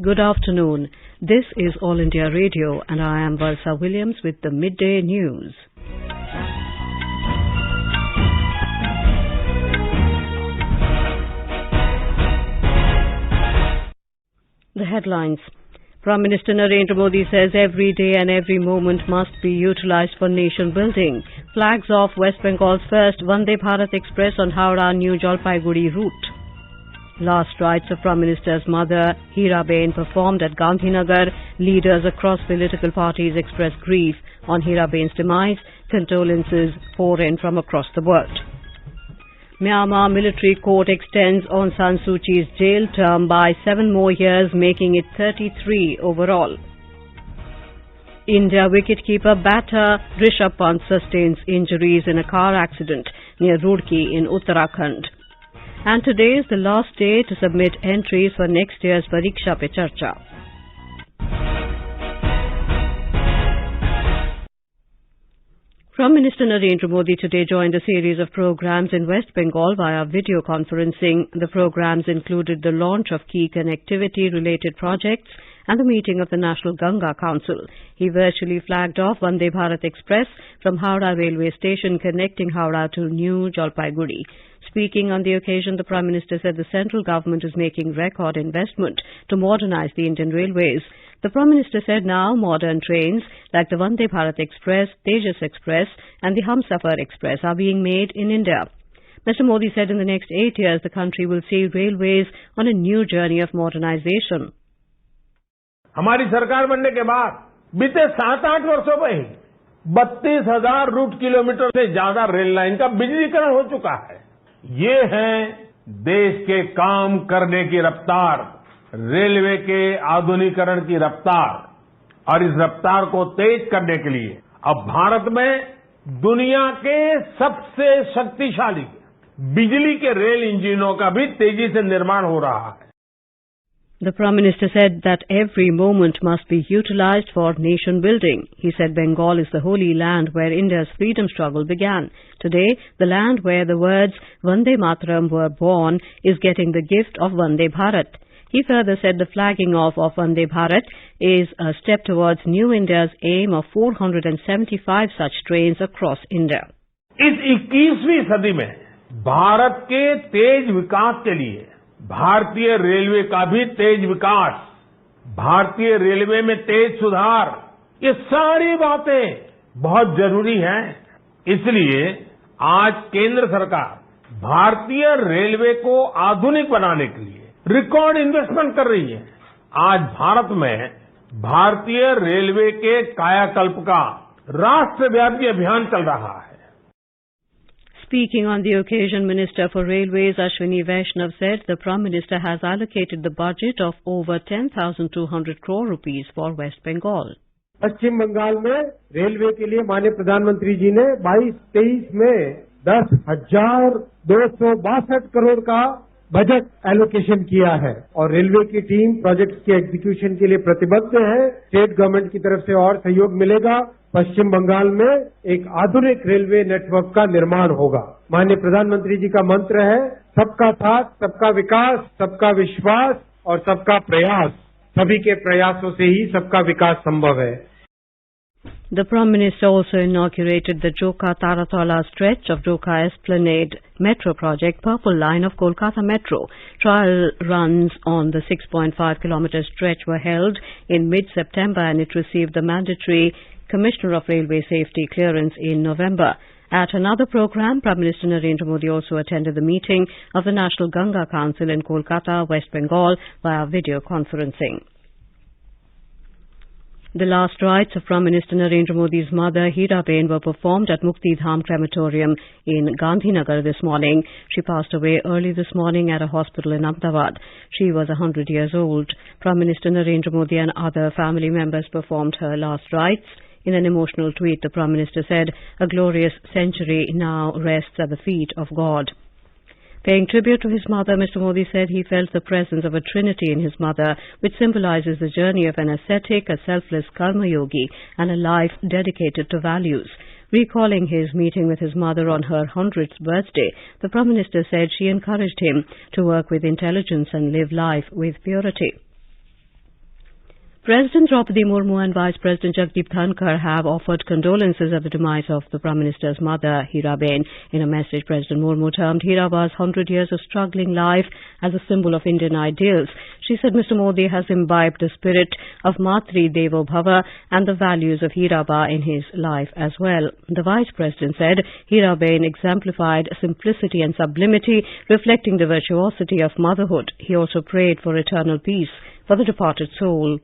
Good afternoon. This is All India Radio and I am Varsa Williams with the Midday News. The headlines. Prime Minister Narendra Modi says every day and every moment must be utilised for nation building. Flags off West Bengal's first Vande Bharat Express on Howrah-New Jalpaiguri route. Last rites of Prime Minister's mother, Heeraben, performed at Gandhinagar. Leaders across political parties expressed grief on Heeraben's demise. Condolences pour in from across the world. Myanmar military court extends Aung San Suu Kyi's jail term by 7 more years, making it 33 overall. India wicketkeeper-batter Rishabh Pant sustains injuries in a car accident near Roorkee in Uttarakhand. And today is the last day to submit entries for next year's Pariksha Pe Charcha. Prime Minister Narendra Modi today joined a series of programs in West Bengal via video conferencing. The programs included the launch of key connectivity-related projects and the meeting of the National Ganga Council. He virtually flagged off Vande Bharat Express from Howrah railway station connecting Howrah to New Jalpaiguri. Speaking on the occasion, the Prime Minister said the central government is making record investment to modernize the Indian railways. The Prime Minister said now modern trains like the Vande Bharat Express, Tejas Express and the Humsafar Express are being made in India. Mr. Modi said in the next 8 years the country will see railways on a new journey of modernization. हमारी सरकार बनने के बाद बीते 7-8 वर्षों में ही 32,000 root kilometre से ज्यादा रेल लाइन का बिजलीकरण हो चुका है। ये है देश के काम करने की रफ्तार, रेलवे के आधुनिकीकरण की रफ्तार, और इस रफ्तार को तेज करने के लिए अब भारत में दुनिया के सबसे शक्तिशाली बिजली के रेल इंजनों का भी तेजी से निर्माण हो रहा है. The Prime Minister said that every moment must be utilized for nation building. He said Bengal is the holy land where India's freedom struggle began. Today, the land where the words Vande Mataram were born is getting the gift of Vande Bharat. He further said the flagging off of Vande Bharat is a step towards New India's aim of 475 such trains across India. इस 21वीं सदी में भारत के तेज विकास के लिए भारतीय railway का भी तेज विकास, भारतीय रेलवे में तेज सुधार, ये सारी बातें बहुत जरूरी हैं. इसलिए आज केंद्र सरकार भारतीय रेलवे को आधुनिक बनाने के लिए रिकॉर्ड इन्वेस्टमेंट कर रही है. आज भारत में भारतीय रेलवे के कायाकल्प का राष्ट्रव्यापी अभियान चल रहा है. Speaking on the occasion, Minister for Railways Ashwini Vaishnav said the Prime Minister has allocated the budget of over 10,200 crore rupees for West Bengal. पश्चिम बंगाल में रेलवे के लिए माननीय प्रधानमंत्री जी ने 22-23 में 10,262 करोड़ का बजट एलोकेशन किया है और रेलवे की टीम प्रोजेक्ट्स के एग्जीक्यूशन के लिए प्रतिबद्ध है. स्टेट गवर्नमेंट की तरफ से और सहयोग मिलेगा. पश्चिम बंगाल में एक आधुनिक रेलवे नेटवर्क का निर्माण होगा. माननीय प्रधानमंत्री जी का मंत्र है सबका साथ, सबका विकास, सबका विश्वास और सबका प्रयास. सभी के प्रयासों से ही सबका विकास संभव है. The Prime Minister also inaugurated the Joka-Taratala stretch of Joka Esplanade Metro project, Purple Line of Kolkata Metro. Trial runs on the 6.5-kilometer stretch were held in mid-September and it received the mandatory Commissioner of Railway Safety clearance in November. At another program, Prime Minister Narendra Modi also attended the meeting of the National Ganga Council in Kolkata, West Bengal via video conferencing. The last rites of Prime Minister Narendra Modi's mother, Heeraben, were performed at Mukti Dham Crematorium in Gandhinagar this morning. She passed away early this morning at a hospital in Ahmedabad. She was 100 years old. Prime Minister Narendra Modi and other family members performed her last rites. In an emotional tweet, the Prime Minister said, "A glorious century now rests at the feet of God." Paying tribute to his mother, Mr. Modi said he felt the presence of a trinity in his mother, which symbolizes the journey of an ascetic, a selfless karma yogi, and a life dedicated to values. Recalling his meeting with his mother on her 100th birthday, the Prime Minister said she encouraged him to work with intelligence and live life with purity. President Draupadi Murmu and Vice President Jagdeep Dhankar have offered condolences at the demise of the Prime Minister's mother, Heeraben. In a message, President Murmu termed Heeraben's 100 years of struggling life as a symbol of Indian ideals. She said Mr. Modi has imbibed the spirit of Matri Devo Bhava and the values of Heeraben in his life as well. The Vice President said Heeraben exemplified simplicity and sublimity, reflecting the virtuosity of motherhood. He also prayed for eternal peace for the departed soul.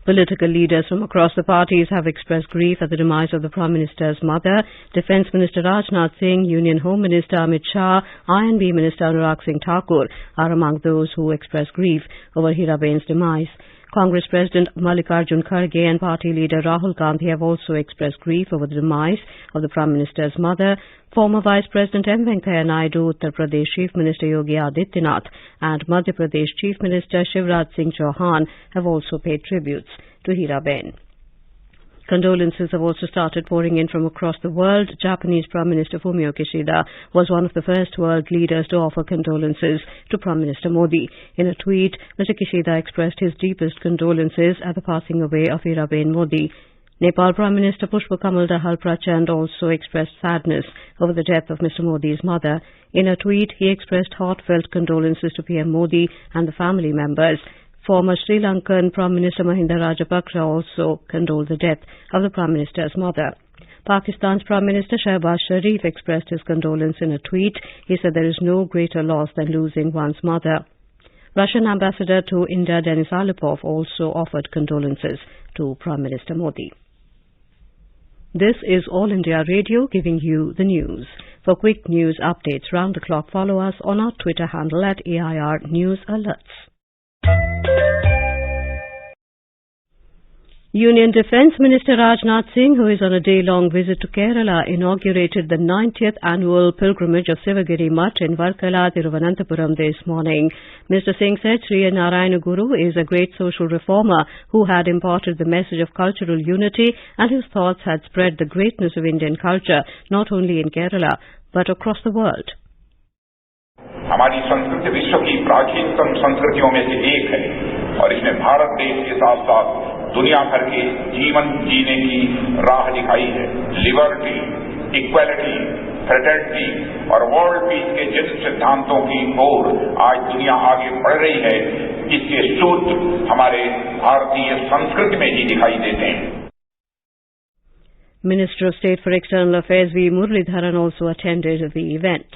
Political leaders from across the parties have expressed grief at the demise of the Prime Minister's mother. Defence Minister Rajnath Singh, Union Home Minister Amit Shah, I&B Minister Anurag Singh Thakur are among those who expressed grief over Heeraben's demise. Congress President Mallikarjun Kharge and party leader Rahul Gandhi have also expressed grief over the demise of the Prime Minister's mother. Former Vice President M. Venkaiah Naidu, Uttar Pradesh Chief Minister Yogi Adityanath and Madhya Pradesh Chief Minister Shivraj Singh Chauhan have also paid tributes to Heeraben. Condolences have also started pouring in from across the world. Japanese Prime Minister Fumio Kishida was one of the first world leaders to offer condolences to Prime Minister Modi. In a tweet, Mr. Kishida expressed his deepest condolences at the passing away of Heeraben Modi. Nepal Prime Minister Pushpa Kamal Dahal Prachand also expressed sadness over the death of Mr. Modi's mother. In a tweet, he expressed heartfelt condolences to PM Modi and the family members. Former Sri Lankan Prime Minister Mahinda Rajapaksa also condoled the death of the Prime Minister's mother. Pakistan's Prime Minister Shehbaz Sharif expressed his condolence in a tweet. He said there is no greater loss than losing one's mother. Russian Ambassador to India Denis Alipov also offered condolences to Prime Minister Modi. This is All India Radio giving you the news. For quick news updates round the clock, follow us on our Twitter handle at AIR News Alerts. Union Defence Minister Rajnath Singh, who is on a day-long visit to Kerala, inaugurated the 90th annual pilgrimage of Sivagiri Mutt in Varkala, Thiruvananthapuram this morning. Mr. Singh said Sri Narayana Guru is a great social reformer who had imparted the message of cultural unity, and his thoughts had spread the greatness of Indian culture not only in Kerala but across the world. हमारी संस्कृति विश्व की प्राचीनतम संस्कृतियों में से एक है और इसने भारत देश के साथ साथ दुनिया भर के जीवन जीने की राह दिखाई है। लिबर्टी, इक्वालिटी, फ्रेटर्निटी और वर्ल्ड पीस के जिन सिद्धांतों की ओर आज दुनिया आगे बढ़ रही है, इसके सूत्र हमारे भारतीय संस्कृति में ही दिखाई देते हैं। Minister of State for External Affairs V. Muralidharan also attended the event.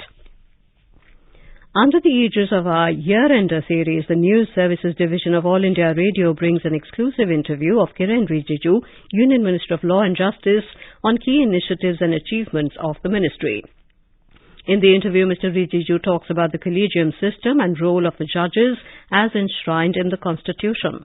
Under the aegis of our year-ender series, the News Services Division of All India Radio brings an exclusive interview of Kiren Rijiju, Union Minister of Law and Justice, on key initiatives and achievements of the ministry. In the interview, Mr. Rijiju talks about the collegium system and role of the judges as enshrined in the Constitution.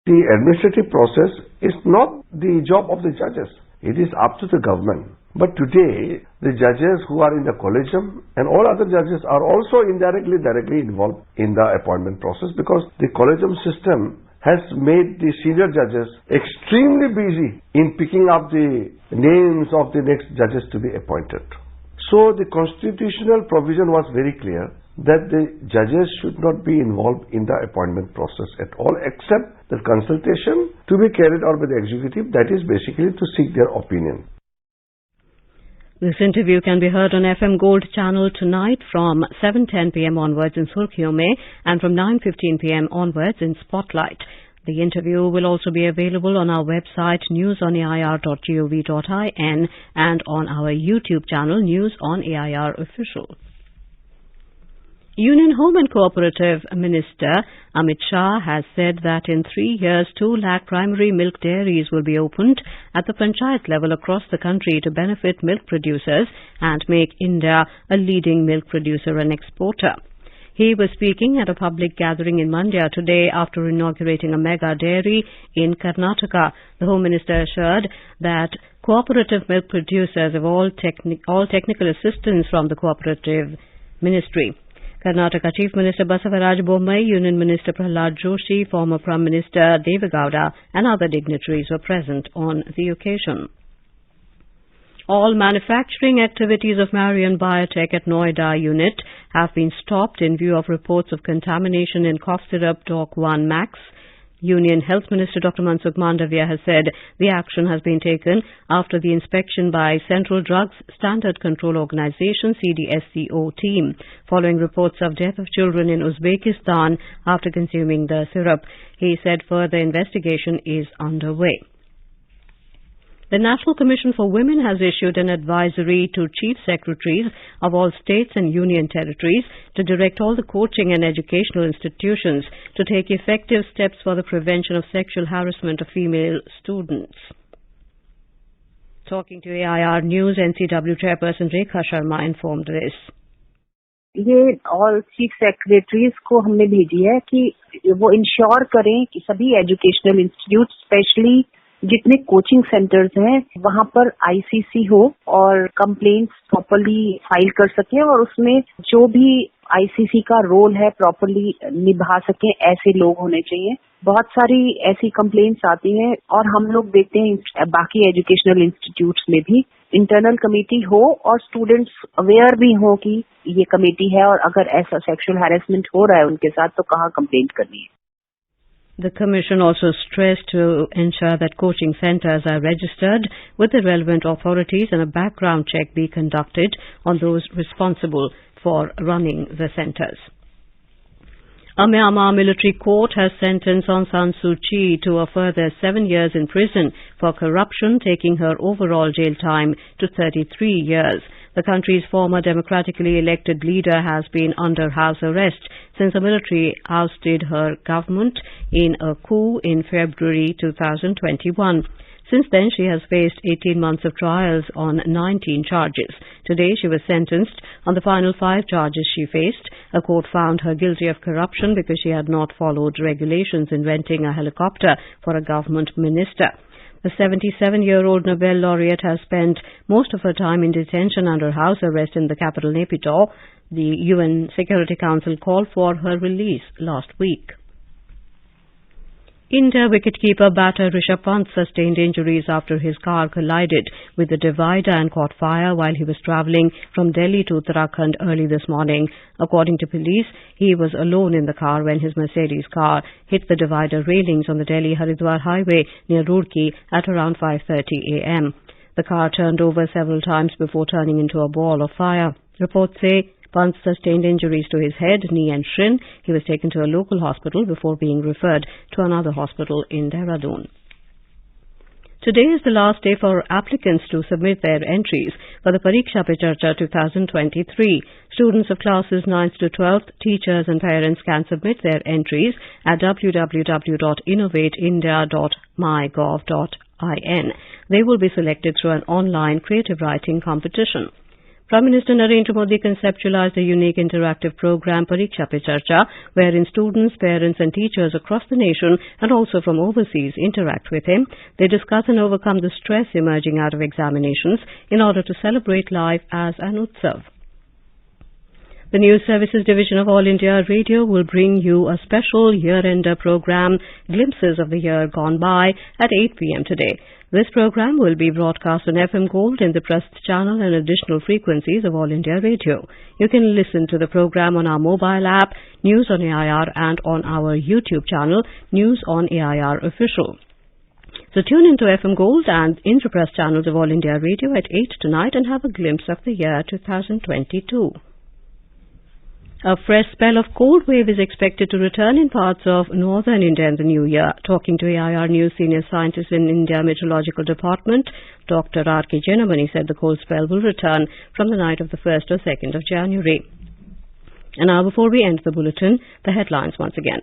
The administrative process is not the job of the judges. It is up to the government. But today, the judges who are in the collegium and all other judges are also directly involved in the appointment process, because the collegium system has made the senior judges extremely busy in picking up the names of the next judges to be appointed. So the constitutional provision was very clear that the judges should not be involved in the appointment process at all, except the consultation to be carried out by the executive, that is basically to seek their opinion. This interview can be heard on FM Gold channel tonight from 7:10 p.m. onwards in Roorkee and from 9:15 p.m. onwards in Spotlight. The interview will also be available on our website newsonair.gov.in and on our YouTube channel News on AIR Official. Union Home and Cooperative Minister Amit Shah has said that in 3 years, 2 lakh primary milk dairies will be opened at the panchayat level across the country to benefit milk producers and make India a leading milk producer and exporter. He was speaking at a public gathering in Mandya today after inaugurating a mega dairy in Karnataka. The Home Minister assured that cooperative milk producers have all technical assistance from the Cooperative Ministry. Karnataka Chief Minister Basavaraj Bommai, Union Minister Prahlad Joshi, former Prime Minister Devegowda and other dignitaries were present on the occasion. All manufacturing activities of Marion Biotech at Noida unit have been stopped in view of reports of contamination in cough syrup Doc 1 Max. Union Health Minister Dr. Mansukh Mandavia has said the action has been taken after the inspection by Central Drugs Standard Control Organization CDSCO team following reports of death of children in Uzbekistan after consuming the syrup. He said further investigation is underway. The National Commission for Women has issued an advisory to Chief Secretaries of all states and union territories to direct all the coaching and educational institutions to take effective steps for the prevention of sexual harassment of female students. Talking to AIR News, NCW Chairperson Rekha Sharma informed this. ये all chief secretaries को हमने भेजी है कि वो ensure करें कि सभी एजुकेशनल इंस्टीट्यूट स्पेशली जितने कोचिंग सेंटर्स हैं वहां पर आईसीसी हो और कंप्लेंट्स प्रॉपर्ली फाइल कर सकें और उसमें जो भी आईसीसी का रोल है प्रॉपर्ली निभा सकें ऐसे लोग होने चाहिए। बहुत सारी ऐसी कंप्लेंट्स आती हैं और हम लोग देखते हैं बाकी एजुकेशनल इंस्टीट्यूट्स में भी इंटरनल कमेटी हो और स्टूडेंट्स अवेयर भी हो कि ये कमेटी है और अगर ऐसा सेक्सुअल हैरेसमेंट हो रहा है उनके साथ तो कहाँ कंप्लेंट करनी है। The Commission also stressed to ensure that coaching centres are registered with the relevant authorities and a background check be conducted on those responsible for running the centres. A Myanmar military court has sentenced Aung San Suu Kyi to a further 7 years in prison for corruption, taking her overall jail time to 33 years. The country's former democratically elected leader has been under house arrest since the military ousted her government in a coup in February 2021. Since then, she has faced 18 months of trials on 19 charges. Today, she was sentenced on the final 5 charges she faced. A court found her guilty of corruption because she had not followed regulations in renting a helicopter for a government minister. The 77-year-old Nobel laureate has spent most of her time in detention under house arrest in the capital Naypyidaw. The UN Security Council called for her release last week. India wicketkeeper-batter Rishabh Pant sustained injuries after his car collided with the divider and caught fire while he was travelling from Delhi to Uttarakhand early this morning. According to police, he was alone in the car when his Mercedes car hit the divider railings on the Delhi-Haridwar highway near Roorkee at around 5:30 a.m. The car turned over several times before turning into a ball of fire. Reports say Pant sustained injuries to his head, knee and shin. He was taken to a local hospital before being referred to another hospital in Dehradun. Today is the last day for applicants to submit their entries for the Pariksha Pe Charcha 2023. Students of classes 9th to 12th, teachers and parents can submit their entries at www.innovate.india.mygov.in. They will be selected through an online creative writing competition. Prime Minister Narendra Modi conceptualized a unique interactive program, Pariksha Pe Charcha, wherein students, parents and teachers across the nation and also from overseas interact with him. They discuss and overcome the stress emerging out of examinations in order to celebrate life as an utsav. The News Services Division of All India Radio will bring you a special year-ender program, Glimpses of the Year Gone By, at 8 p.m. today. This program will be broadcast on FM Gold in the Pressed channel and additional frequencies of All India Radio. You can listen to the program on our mobile app, News on AIR, and on our YouTube channel, News on AIR Official. So tune into FM Gold and Intrapress channels of All India Radio at 8 tonight and have a glimpse of the year 2022. A fresh spell of cold wave is expected to return in parts of northern India in the new year. Talking to AIR News senior scientist in India Meteorological Department, Dr. R.K. Jenamani said the cold spell will return from the night of the 1st or 2nd of January. And now before we end the bulletin, the headlines once again.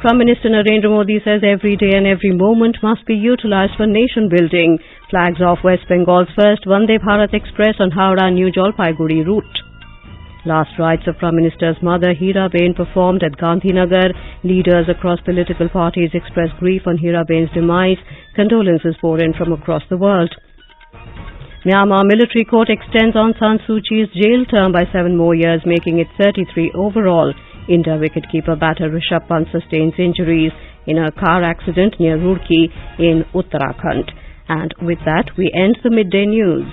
Prime Minister Narendra Modi says every day and every moment must be utilised for nation building. Flags off West Bengal's first Vande Bharat Express on Howrah-New Jalpaiguri route. Last rites of Prime Minister's mother Heeraben performed at Gandhinagar. Leaders across political parties expressed grief on Heeraben's demise. Condolences poured in from across the world. Myanmar military court extends Aung San Suu Kyi's jail term by 7 more years, making it 33 overall. India wicketkeeper-batter Rishabh Pant sustains injuries in a car accident near Roorkee in Uttarakhand. And with that, we end the midday news.